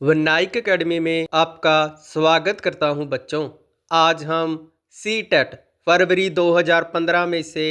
वनाइक academy में आपका स्वागत करता हूं बच्चों। आज हम सी टेट फरवरी 2015 में से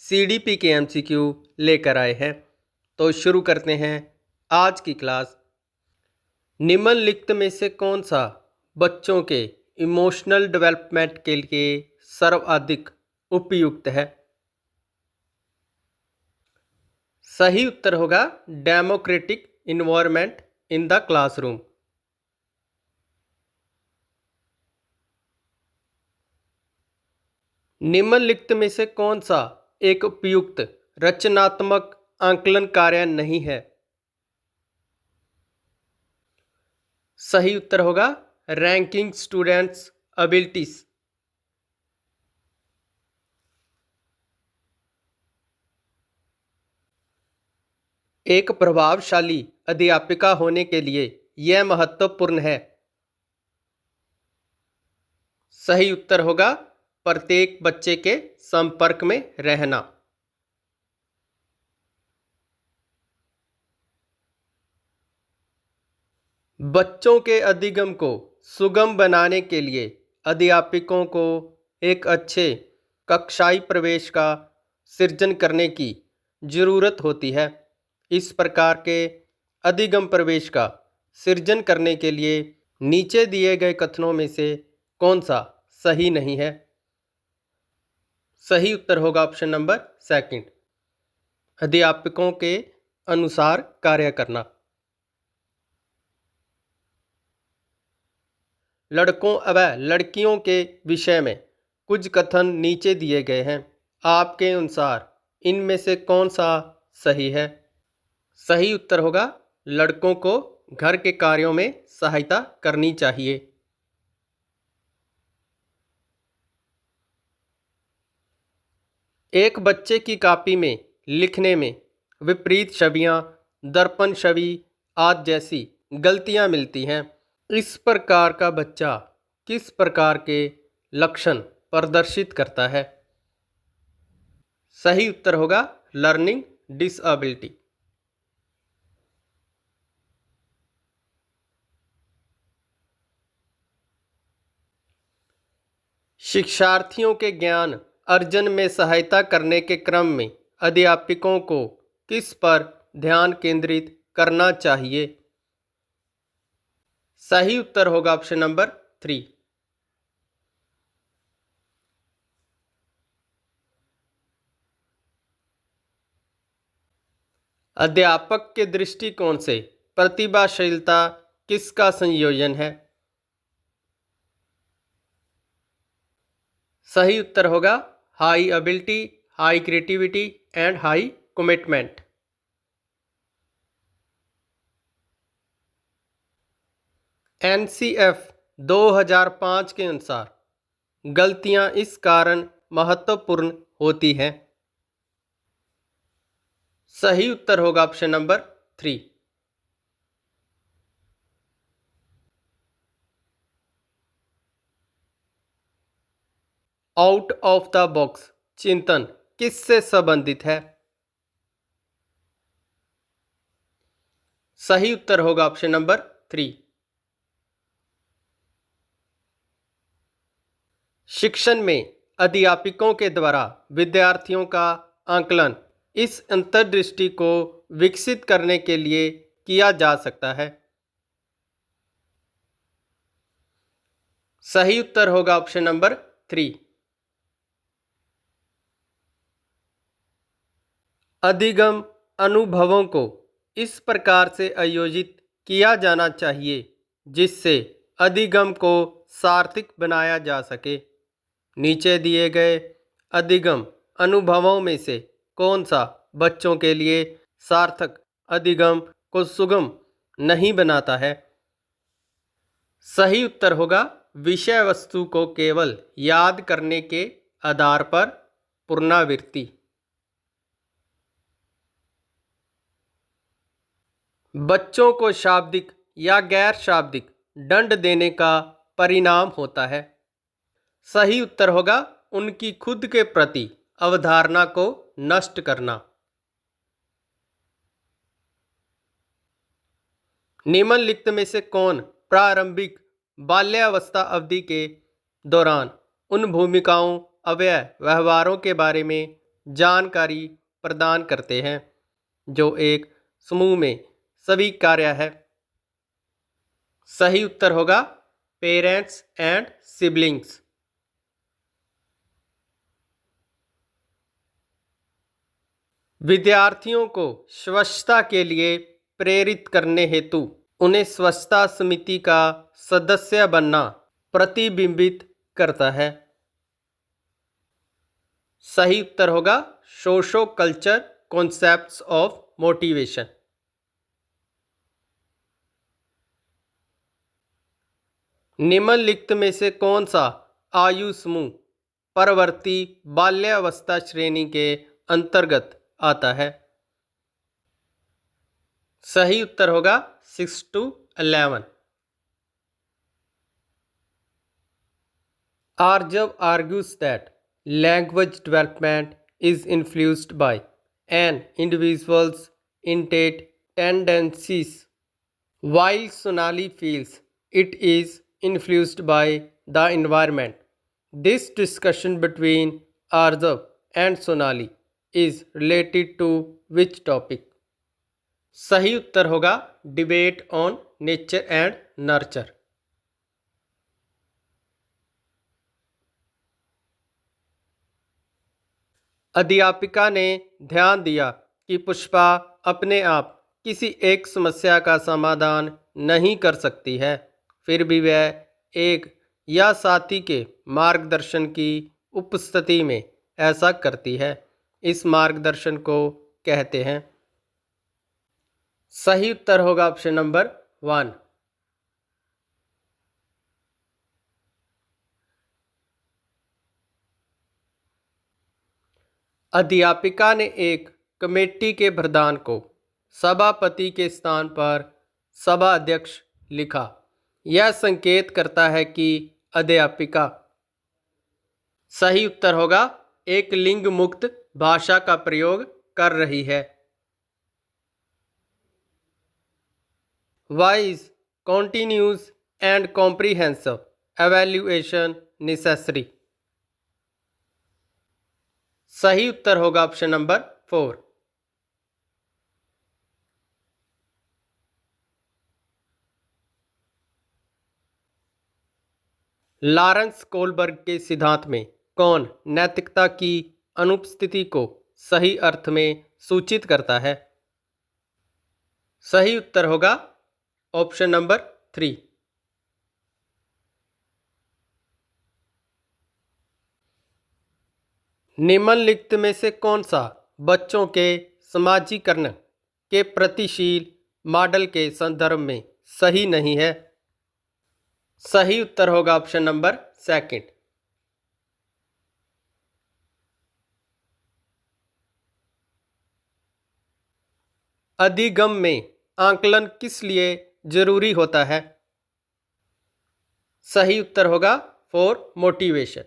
सीडीपी के एमसीक्यू लेकर आए हैं। तो शुरू करते हैं आज की क्लास। निम्नलिखित में से कौन सा बच्चों के इमोशनल डेवलपमेंट के लिए सर्वाधिक उपयुक्त है? सही उत्तर होगा democratic environment in the classroom. निम्नलिखित में से कौन सा एक उपयुक्त रचनात्मक आकलन कार्य नहीं है? सही उत्तर होगा रैंकिंग स्टूडेंट्स एबिलिटीज। एक प्रभावशाली अध्यापिका होने के लिए यह महत्वपूर्ण है। सही उत्तर होगा प्रत्येक बच्चे के संपर्क में रहना। बच्चों के अधिगम को सुगम बनाने के लिए अध्यापकों को एक अच्छे कक्षाई प्रवेश का सृजन करने की जरूरत होती है। इस प्रकार के अधिगम प्रवेश का सृजन करने के लिए नीचे दिए गए कथनों में से कौन सा सही नहीं है? सही उत्तर होगा ऑप्शन नंबर सेकंड, अध्यापकों के अनुसार कार्य करना। लड़कों व लड़कियों के विषय में कुछ कथन नीचे दिए गए हैं। आपके अनुसार इनमें से कौन सा सही है? सही उत्तर होगा लड़कों को घर के कार्यों में सहायता करनी चाहिए। एक बच्चे की कॉपी में लिखने में विपरीत छवियां, दर्पण छवि आदि जैसी गलतियां मिलती हैं। इस प्रकार का बच्चा किस प्रकार के लक्षण प्रदर्शित करता है? सही उत्तर होगा लर्निंग डिसएबिलिटी। शिक्षार्थियों के ज्ञान अर्जन में सहायता करने के क्रम में अध्यापकों को किस पर ध्यान केंद्रित करना चाहिए? सही उत्तर होगा ऑप्शन नंबर 3, अध्यापक के दृष्टिकोण से प्रतिभाशीलता किसका संयोजन है? सही उत्तर होगा high ability, high creativity and high commitment. NCF 2005 के अनुसार गलतियां इस कारण महत्वपूर्ण होती हैं। सही उत्तर होगा option number 3, out of the box चिंतन किससे संबंधित है? सही उत्तर होगा ऑप्शन नंबर 3, शिक्षण में अध्यापकों के द्वारा विद्यार्थियों का आकलन इस अंतर्दृष्टि को विकसित करने के लिए किया जा सकता है। सही उत्तर होगा ऑप्शन नंबर 3, अधिगम अनुभवों को इस प्रकार से आयोजित किया जाना चाहिए जिससे अधिगम को सार्थक बनाया जा सके। नीचे दिए गए अधिगम अनुभवों में से कौन सा बच्चों के लिए सार्थक अधिगम को सुगम नहीं बनाता है? सही उत्तर होगा विषय वस्तु को केवल याद करने के आधार पर पुनरावृत्ति। बच्चों को शाब्दिक या गैर शाब्दिक दंड देने का परिणाम होता है। सही उत्तर होगा उनकी खुद के प्रति अवधारणा को नष्ट करना। निम्नलिखित में से कौन प्रारंभिक बाल्यावस्था अवधि के दौरान उन भूमिकाओं अव्यय व्यवहारों के बारे में जानकारी प्रदान करते हैं जो एक समूह में सभी कार्य है? सही उत्तर होगा पेरेंट्स एंड सिबलिंग्स। विद्यार्थियों को स्वच्छता के लिए प्रेरित करने हेतु उन्हें स्वच्छता समिति का सदस्य बनना प्रतिबिंबित करता है। सही उत्तर होगा socio culture concepts of motivation. निम्नलिखित में से कौन सा आयु समूह परवर्ती बाल्यावस्था श्रेणी के अंतर्गत आता है? सही उत्तर होगा 6 to 11। Arjav argues that language development is influenced by an individual's innate tendencies, while Sonali feels it is influenced by the environment. This discussion between Arjav and Sonali is related to which topic? सही उत्तर होगा debate on nature and nurture. अध्यापिका ने ध्यान दिया कि पुष्पा अपने आप किसी एक समस्या का समाधान नहीं कर सकती है, फिर भी वह एक या साथी के मार्गदर्शन की उपस्थिति में ऐसा करती है। इस मार्गदर्शन को कहते हैं। सही उत्तर होगा ऑप्शन नंबर 1। अध्यापिका ने एक कमेटी के प्रधान को सभापति के स्थान पर सभा अध्यक्ष लिखा। यह संकेत करता है कि अध्यापिका सही उत्तर होगा एक लिंग मुक्त भाषा का प्रयोग कर रही है। Why is continuous and comprehensive evaluation necessary? सही उत्तर होगा ऑप्शन नंबर 4। लॉरेंस कोलबर्ग के सिद्धांत में कौन नैतिकता की अनुपस्थिति को सही अर्थ में सूचित करता है? सही उत्तर होगा ऑप्शन नंबर 3। निम्नलिखित में से कौन सा बच्चों के समाजीकरण के प्रगतिशील मॉडल के संदर्भ में सही नहीं है? सही उत्तर होगा ऑप्शन नंबर 2। अधिगम में आकलन किस लिए जरूरी होता है? सही उत्तर होगा फॉर मोटिवेशन।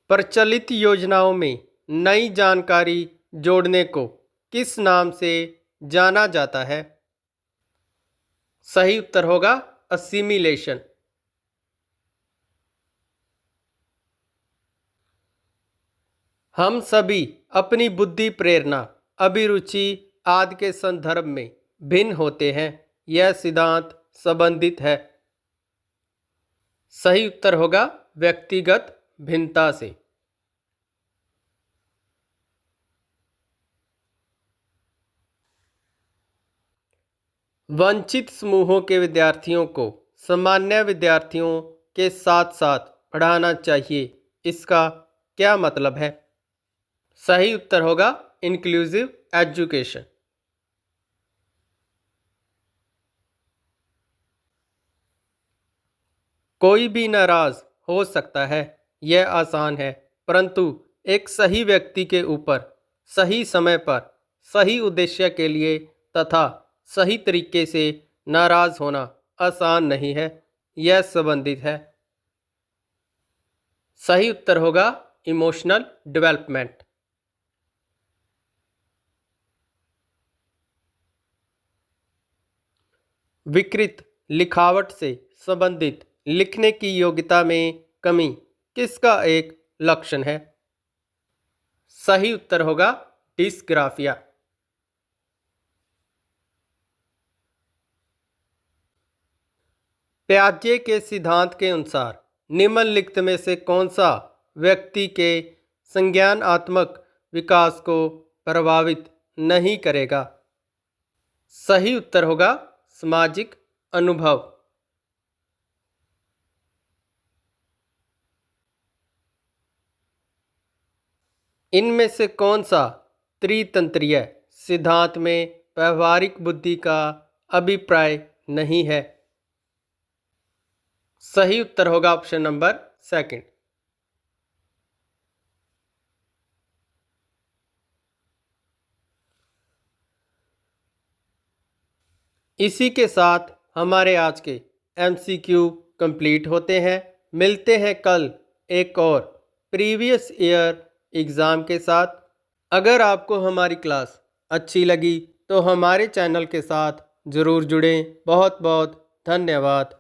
प्रचलित योजनाओं में नई जानकारी जोड़ने को किस नाम से जाना जाता है? सही उत्तर होगा असिमिलेशन। हम सभी अपनी बुद्धि, प्रेरणा, अभिरुचि आदि के संदर्भ में भिन्न होते हैं। यह सिद्धांत संबंधित है। सही उत्तर होगा व्यक्तिगत भिन्नता से। वंचित समूहों के विद्यार्थियों को सामान्य विद्यार्थियों के साथ साथ पढ़ाना चाहिए, इसका क्या मतलब है? सही उत्तर होगा इंक्लूसिव एजुकेशन। कोई भी नाराज हो सकता है, यह आसान है, परंतु एक सही व्यक्ति के ऊपर सही समय पर सही उद्देश्य के लिए तथा सही तरीके से नाराज होना आसान नहीं है। यह संबंधित है। सही उत्तर होगा इमोशनल डेवलपमेंट। विकृत लिखावट से संबंधित लिखने की योग्यता में कमी किसका एक लक्षण है? सही उत्तर होगा डिस्ग्राफिया। प्याजे के सिद्धांत के अनुसार निम्नलिखित में से कौन सा व्यक्ति के संज्ञानात्मक विकास को प्रभावित नहीं करेगा? सही उत्तर होगा सामाजिक अनुभव। इनमें से कौन सा त्रितंत्रीय सिद्धांत में व्यवहारिक बुद्धि का अभिप्राय नहीं है? सही उत्तर होगा ऑप्शन नंबर सेकंड। इसी के साथ हमारे आज के MCQ कंप्लीट होते हैं। मिलते हैं कल एक और प्रीवियस ईयर एग्ज़ाम के साथ। अगर आपको हमारी क्लास अच्छी लगी तो हमारे चैनल के साथ ज़रूर जुड़ें। बहुत बहुत धन्यवाद।